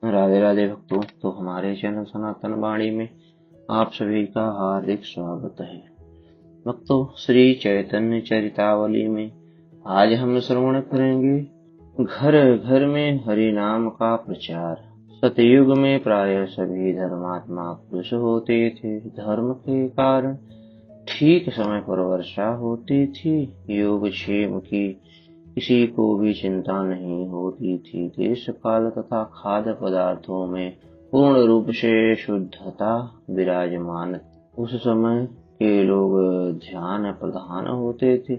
राधे राधे भक्तों। तो हमारे चैनल सनातन वाणी में आप सभी का हार्दिक स्वागत है। भक्तों, श्री चैतन्य चरितावली में आज हम श्रवण करेंगे घर घर में हरि नाम का प्रचार। सतयुग में प्राय सभी धर्मात्मा पुरुष होते थे। धर्म के कारण ठीक समय पर वर्षा होती थी। योगक्षेम की किसी को भी चिंता नहीं होती थी। देश काल तथा खाद्य पदार्थों में पूर्ण रूप से शुद्धता विराजमान। उस समय के लोग ध्यान प्रधान होते थे।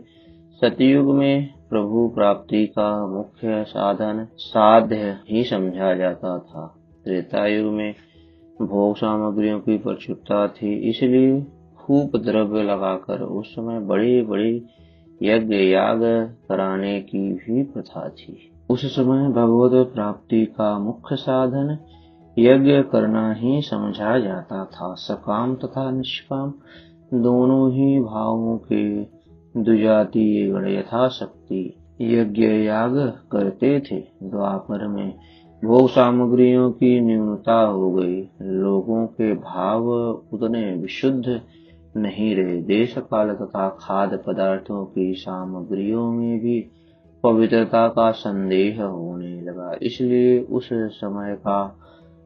सतयुग में प्रभु प्राप्ति का मुख्य साधन साध्य ही समझा जाता था। त्रेता युग में भोग सामग्रियों की प्रचुरता थी, इसलिए खूब द्रव्य लगाकर उस समय बड़ी बड़ी यज्ञ याग कराने की भी प्रथा थी। उस समय भगवत प्राप्ति का मुख्य साधन यज्ञ करना ही समझा जाता था। सकाम तथा निष्काम दोनों ही भावों के द्विजातीय गण यथाशक्ति यज्ञ याग करते थे। द्वापर में भोग सामग्रियों की न्यूनता हो गई। लोगों के भाव उतने विशुद्ध नहीं रहे। देश काल तथा खाद्य पदार्थों की सामग्रियों में भी पवित्रता का संदेह होने लगा। इसलिए उस समय का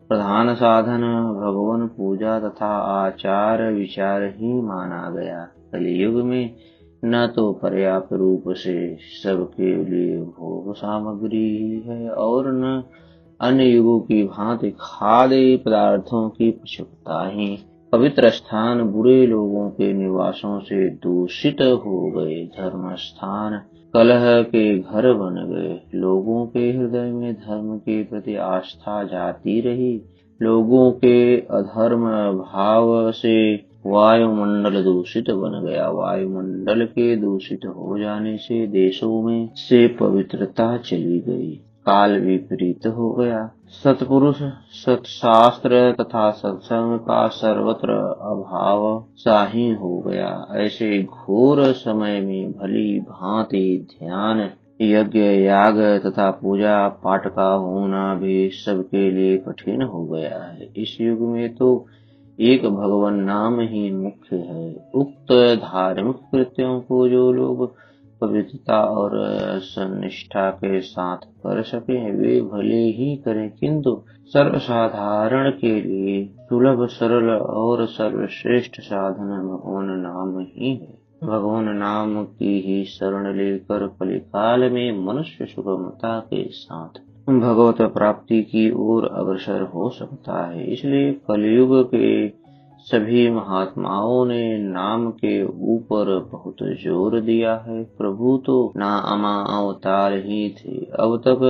प्रधान साधन भगवान पूजा तथा आचार विचार ही माना गया। कलियुग में न तो पर्याप्त रूप से सबके लिए भोग सामग्री ही है और न अन्य युगों की भांति खाद्य पदार्थों की प्रचुरता ही। पवित्र स्थान बुरे लोगों के निवासों से दूषित हो गए। धर्म स्थान कलह के घर बन गए। लोगों के हृदय में धर्म के प्रति आस्था जाती रही। लोगों के अधर्म भाव से वायुमंडल दूषित बन गया। वायुमंडल के दूषित हो जाने से देशों में से पवित्रता चली गई। काल विपरीत हो गया। सत्पुरुष सत्शास्त्र तथा सत्संग का सर्वत्र अभाव सा ही हो गया। ऐसे घोर समय में भली भांति ध्यान यज्ञ याग तथा पूजा पाठ का होना भी सबके लिए कठिन हो गया है। इस युग में तो एक भगवान नाम ही मुख्य है। उक्त धार्मिक कृत्यों को जो लोग पवित्रता और सन्निष्ठा के साथ कर सके वे भले ही करें, किंतु सर्वसाधारण के लिए सुलभ सरल और सर्वश्रेष्ठ साधन भगवान नाम ही है। भगवान नाम की ही शरण लेकर कलिकाल में मनुष्य सुगमता के साथ भगवत प्राप्ति की ओर अग्रसर हो सकता है। इसलिए कलयुग के सभी महात्माओं ने नाम के ऊपर बहुत जोर दिया है। प्रभु तो नामा अवतार ही थे। अब तक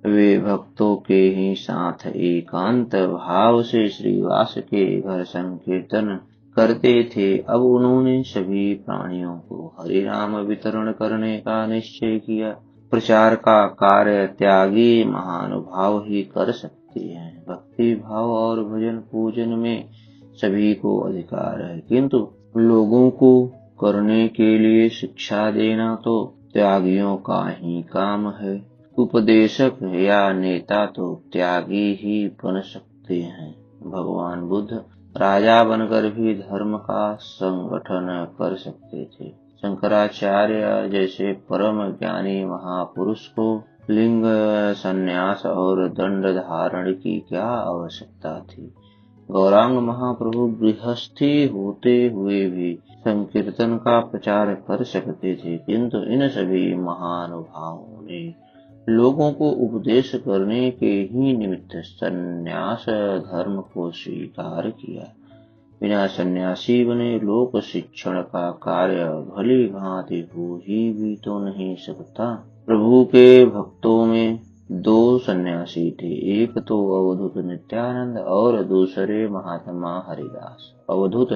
वे भक्तों के ही साथ एकांत भाव से श्रीवास के घर संकीर्तन करते थे। अब उन्होंने सभी प्राणियों को हरि नाम वितरण करने का निश्चय किया। प्रचार का कार्य त्यागी महानुभाव ही कर सकते हैं। भक्ति भाव और भजन पूजन में सभी को अधिकार है, किंतु लोगों को करने के लिए शिक्षा देना तो त्यागियों का ही काम है। उपदेशक या नेता तो त्यागी ही बन सकते हैं। भगवान बुद्ध राजा बनकर भी धर्म का संगठन कर सकते थे। शंकराचार्य जैसे परम ज्ञानी महापुरुष को लिंग संन्यास और दंड धारण की क्या आवश्यकता थी। गौरांग महाप्रभु गृहस्थी होते हुए भी संकीर्तन का प्रचार कर सकते थे, किंतु इन सभी महानुभावों ने लोगों को उपदेश करने के ही निमित्त संन्यास धर्म को स्वीकार किया। बिना सन्यासी बने लोक शिक्षण का कार्य भली भांति हो ही भी तो नहीं सकता। प्रभु के भक्तों में दो सन्यासी थे, एक तो अवधूत नित्यानंद और दूसरे महात्मा हरिदास। अवधूत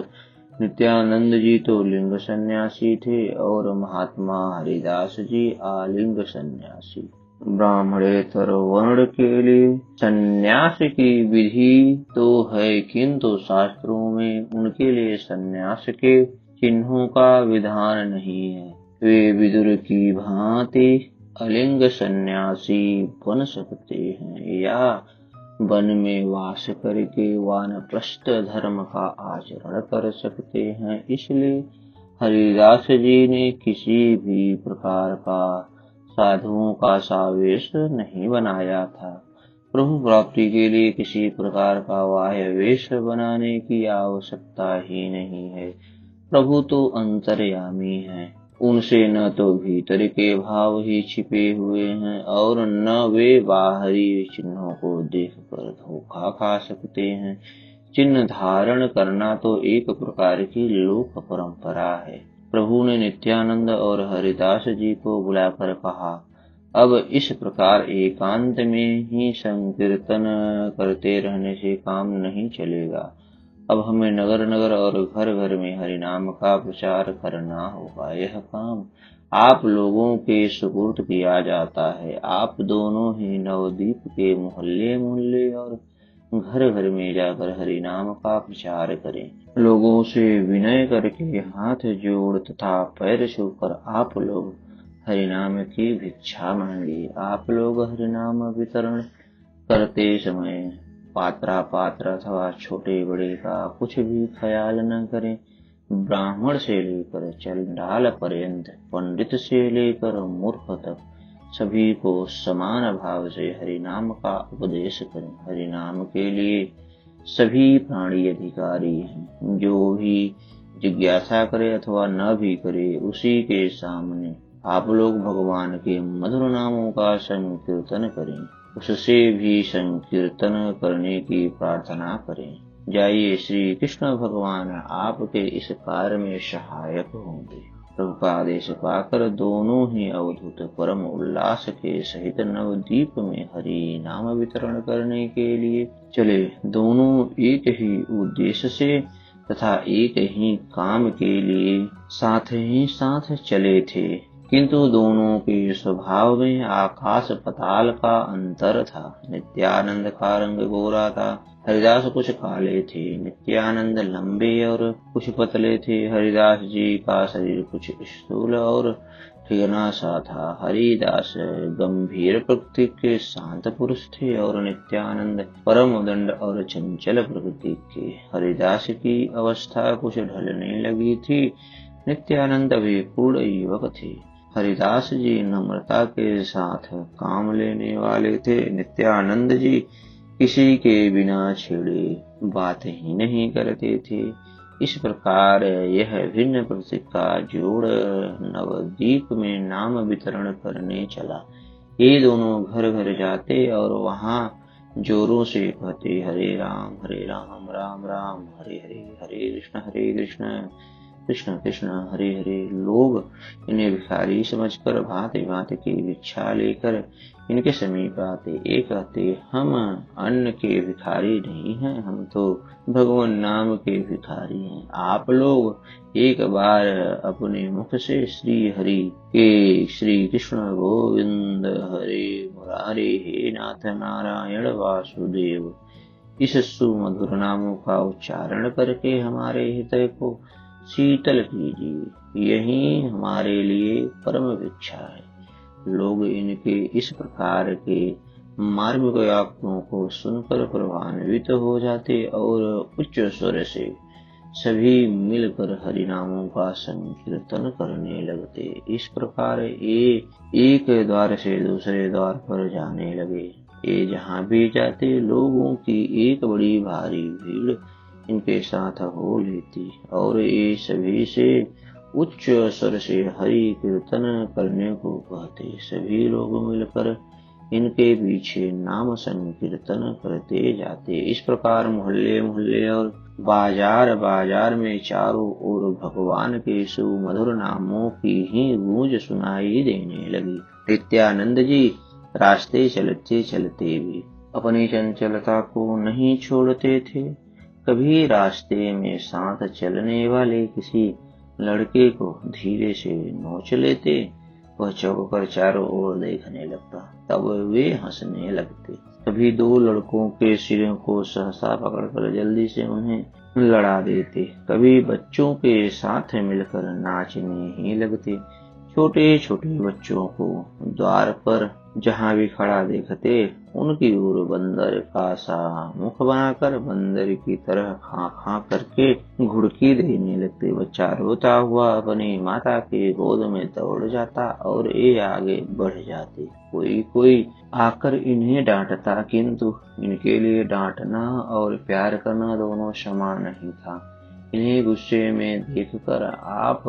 नित्यानंद जी तो लिंग सन्यासी थे और महात्मा हरिदास जी आलिंग सन्यासी। ब्राह्मणेतर वर्ण के लिए सन्यास की विधि तो है, किंतु शास्त्रों में उनके लिए सन्यास के चिन्हों का विधान नहीं है। वे विदुर की भांति अलिंग सन्यासी बन सकते हैं या वन में वास करके वानप्रस्थ धर्म का आचरण कर सकते हैं। इसलिए हरिदास जी ने किसी भी प्रकार का साधुओं का सावेश नहीं बनाया था। प्रभु प्राप्ति के लिए किसी प्रकार का बाह्य वेश बनाने की आवश्यकता ही नहीं है। प्रभु तो अंतर्यामी हैं, उनसे न तो भीतर के भाव ही छिपे हुए हैं और न वे बाहरी चिन्हों को देखकर धोखा खा सकते हैं। चिन्ह धारण करना तो एक प्रकार की लोक परंपरा है। प्रभु ने नित्यानंद और हरिदास जी को बुलाकर कहा, अब इस प्रकार एकांत में ही संकीर्तन करते रहने से काम नहीं चलेगा। अब हमें नगर नगर और घर घर में हरि नाम का प्रचार करना होगा। यह काम आप लोगों के सुपुर्द किया जाता है। आप दोनों ही नवद्वीप के मोहल्ले मोहल्ले और घर घर में जाकर हरि नाम का प्रचार करें। लोगों से विनय करके हाथ जोड़ तथा पैर छूकर आप लोग हरि नाम की भिक्षा मांगे। आप लोग हरि नाम वितरण करते समय पात्रा पात्र अथवा छोटे बड़े का कुछ भी ख्याल न करें। ब्राह्मण से लेकर चंडाल पर्यंत, पंडित से लेकर मूर्ख तक सभी को समान भाव से हरि नाम का उपदेश करें। हरि नाम के लिए सभी प्राणी अधिकारी हैं। जो भी जिज्ञासा करे अथवा न भी करे, उसी के सामने आप लोग भगवान के मधुर नामों का संकीर्तन करें, उससे भी संकीर्तन करने की प्रार्थना करें। जाइए, श्री कृष्ण भगवान आपके इस कार्य में सहायक होंगे। प्रभु का आदेश पाकर दोनों ही अवधूत परम उल्लास के सहित नवद्वीप में हरि नाम वितरण करने के लिए चले। दोनों एक ही उद्देश्य से तथा एक ही काम के लिए साथ ही साथ चले थे, किंतु दोनों के स्वभाव में आकाश पताल का अंतर था। नित्यानंद का रंग गोरा था, हरिदास कुछ काले थे। नित्यानंद लंबे और कुछ पतले थे। हरिदास जी का शरीर कुछ स्थूल और ठिगना सा था। हरिदास गंभीर प्रकृति के शांत पुरुष थे और नित्यानंद परम उदंड और चंचल प्रकृति के। हरिदास की अवस्था कुछ ढलने लगी थी। नित्यानंद अभी पूर्ण युवक थे। हरिदास जी नम्रता के साथ काम लेने वाले थे। नित्यानंद जी किसी के बिना छेड़े बात ही नहीं करते थे। इस प्रकार यह भिन्न प्रतीक का जोड़ नवद्वीप में नाम वितरण करने चला। ये दोनों घर घर जाते और वहां जोरों से कहते, हरे राम राम राम हरे हरे, हरे कृष्ण कृष्ण कृष्ण हरे हरे। लोग इन्हें भिखारी समझकर भांति भांति की भिक्षा लेकर इनके समीप आते। एक कहते, हम अन्न के भिखारी नहीं हैं, हम तो भगवान नाम के भिखारी हैं। आप लोग एक बार अपने मुख से श्री हरि के श्री कृष्ण गोविंद हरे मुरारे हे नाथ नारायण वासुदेव इस सुमधुर नामों का उच्चारण करके हमारे हृदय को शीतल कीजिए। यही हमारे लिए परम भिक्षा है। लोग इनके इस प्रकार के मार्मिक वाक्यों को सुनकर प्रभान्वित हो जाते और उच्च स्वर से सभी मिलकर हरि नामों का संकीर्तन करने लगते। इस प्रकार ये एक द्वार से दूसरे द्वार पर जाने लगे। ये जहाँ भी जाते लोगों की एक बड़ी भारी भीड़ इनके साथ हो लेती और ये सभी से उच्च स्वर से हरि कीर्तन करने को कहते। सभी लोग मिलकर इनके पीछे नाम संकीर्तन करते जाते। इस प्रकार मोहल्ले मोहल्ले और बाजार बाजार में चारों ओर भगवान के सुमधुर नामों की ही गूंज सुनाई देने लगी। नित्यानंद जी रास्ते चलते चलते भी अपनी चंचलता को नहीं छोड़ते थे। कभी रास्ते में साथ चलने वाले किसी लड़के को धीरे से नोच लेते। वह चौंक कर चारों ओर देखने लगता, तब वे हंसने लगते। कभी दो लड़कों के सिरों को सहसा पकड़कर जल्दी से उन्हें लड़ा देते। कभी बच्चों के साथ मिलकर नाचने ही लगते। छोटे छोटे बच्चों को द्वार पर जहाँ भी खड़ा देखते उनकी ओर बंदर का सा मुख बनाकर बंदर की तरह खां खां करके घुड़की देने लगते। बच्चा रोता हुआ अपनी माता के गोद में दौड़ जाता और ये आगे बढ़ जाते। कोई कोई आकर इन्हें डांटता, किंतु इनके लिए डांटना और प्यार करना दोनों समान नहीं था। इन्हें गुस्से में देखकर आप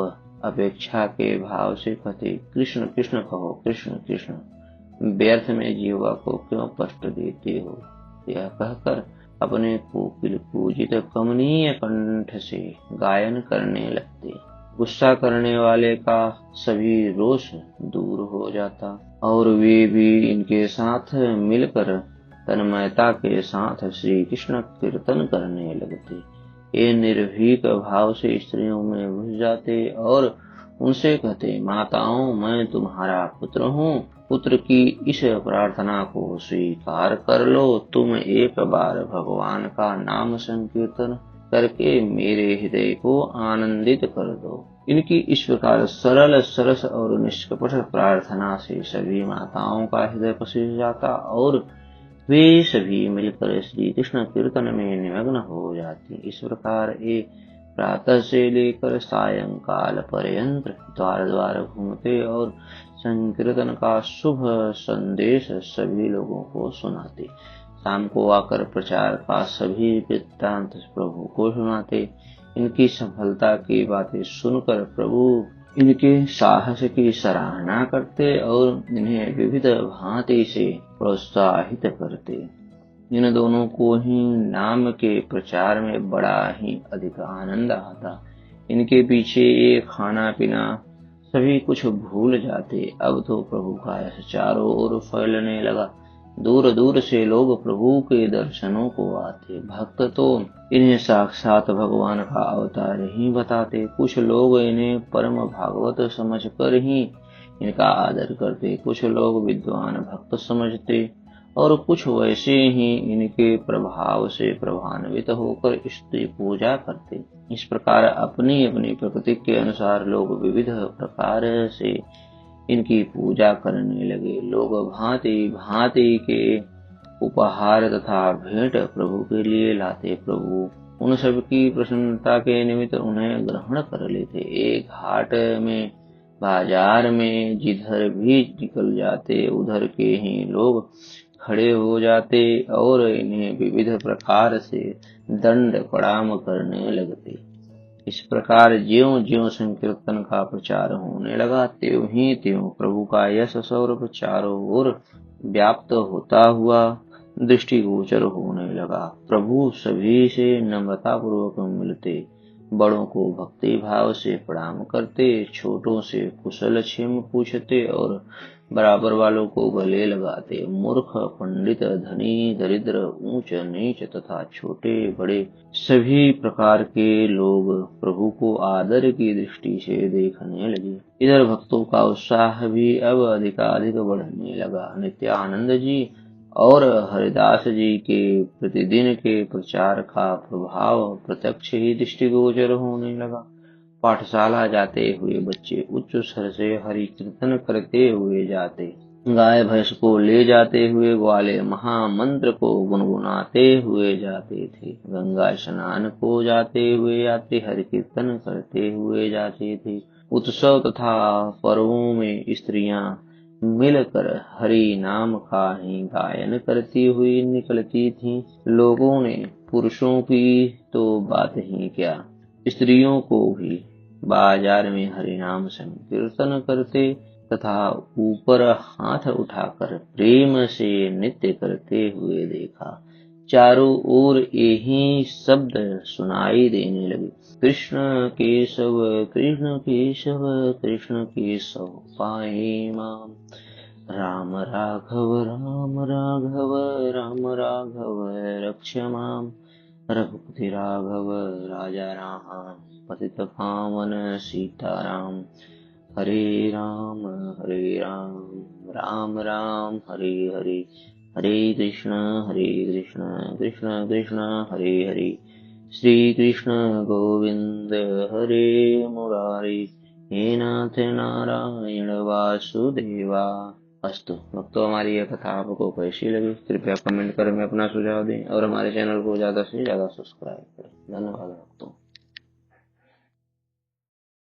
अपेक्षा के भाव से कहते, कृष्ण कृष्ण कहो, कृष्ण कृष्ण, व्यर्थ में जीवा को क्यों कष्ट देते हो। यह कहकर अपने कोकिल पूजित कमनीय कंठ से गायन करने लगते। गुस्सा करने वाले का सभी रोष दूर हो जाता और वे भी इनके साथ मिलकर तन्मयता के साथ श्री कृष्ण कीर्तन करने लगते। ये निर्भीक भाव से स्त्रियों में घुस जाते और उनसे कहते, माताओं, मैं तुम्हारा पुत्र हूँ, पुत्र की इस प्रार्थना को स्वीकार कर लो। तुम एक बार भगवान का नाम संकीर्तन करके मेरे हृदय को आनंदित कर दो। इनकी इस प्रकार सरल सरस और निष्कपट प्रार्थना से सभी माताओं का हृदय प्रसन्न जाता और वे सभी मिलकर श्री कृष्ण कीर्तन में निमग्न हो जाती। इस प्रकार एक प्रातः से लेकर सायंकाल पर्यंत द्वार द्वार घूमते और संकीर्तन का शुभ संदेश सभी लोगों को सुनाते। शाम को आकर प्रचार का सभी वृत्तांत प्रभु को सुनाते। इनकी सफलता की बातें सुनकर प्रभु इनके साहस की सराहना करते और इन्हें विविध भांति से प्रोत्साहित करते। इन दोनों को ही नाम के प्रचार में बड़ा ही अधिक आनंद आता। इनके पीछे ये खाना पीना सभी कुछ भूल जाते। अब तो प्रभु का यश चारों ओर फैलने लगा। दूर दूर से लोग प्रभु के दर्शनों को आते। भक्त तो इन्हें साक्षात भगवान का अवतार ही बताते। कुछ लोग इन्हें परम भागवत समझकर ही इनका आदर करते, कुछ लोग विद्वान भक्त समझते और कुछ वैसे ही इनके प्रभाव से प्रभान्वित होकर इसकी पूजा करते। इस प्रकार अपनी अपनी प्रकृति के अनुसार लोग विविध प्रकार से इनकी पूजा करने लगे। लोग भांति भांति के उपहार तथा भेंट प्रभु के लिए लाते। प्रभु उन सब की प्रसन्नता के निमित्त उन्हें ग्रहण कर लेते। एक घाट में बाजार में जिधर भी निकल जाते उधर के ही लोग खड़े हो जाते और इन्हें विविध प्रकार से दंड प्रणाम करने लगते। इस प्रकार ज्यों ज्यों संकीर्तन का प्रचार होने लगा त्यों ही त्यों प्रभु का यश सौरभ चारों ओर व्याप्त होता हुआ दृष्टिगोचर होने लगा। प्रभु सभी से नम्रता पूर्वक मिलते, बड़ों को भक्ति भाव से प्रणाम करते, छोटों से कुशल क्षेम पूछते और बराबर वालों को गले लगाते। मूर्ख पंडित धनी दरिद्र ऊंच नीच तथा छोटे बड़े सभी प्रकार के लोग प्रभु को आदर की दृष्टि से देखने लगे। इधर भक्तों का उत्साह भी अब अधिकाधिक बढ़ने लगा। नित्यानंद जी और हरिदास जी के प्रतिदिन के प्रचार का प्रभाव प्रत्यक्ष ही दृष्टिगोचर होने लगा। पाठशाला जाते हुए बच्चे उच्च स्वर से हरि कीर्तन करते हुए जाते। गाय भैंस को ले जाते हुए ग्वाले महामंत्र को गुनगुनाते हुए जाते थे। गंगा स्नान को जाते हुए यात्री हरि कीर्तन करते हुए जाते थे। उत्सव तथा पर्वों में स्त्रियां मिलकर हरि नाम का ही गायन करती हुई निकलती थीं। लोगों ने पुरुषों की तो बात ही क्या, स्त्रियों को भी बाजार में हरि नाम संकीर्तन करते तथा ऊपर हाथ उठाकर प्रेम से नृत्य करते हुए देखा। चारों ओर यही शब्द सुनाई देने लगे, कृष्ण केशव कृष्ण केशव कृष्ण केशव पाहि माम, राम राघव राम राघव राम राघव रक्ष माम, रघुपति राघव राजा राम पतित पावन सीताराम, हरे राम राम राम हरे हरे, हरे कृष्ण कृष्ण कृष्ण हरे हरे, श्री कृष्ण गोविंद हरे मुरारी, हे नाथ नारायण वासुदेवा। अस्तु भक्तों, हमारी यह कथा आपको कैसी लगी कृपया कमेंट कर में अपना सुझाव दें और हमारे चैनल को ज्यादा से ज्यादा सब्सक्राइब करें। धन्यवाद।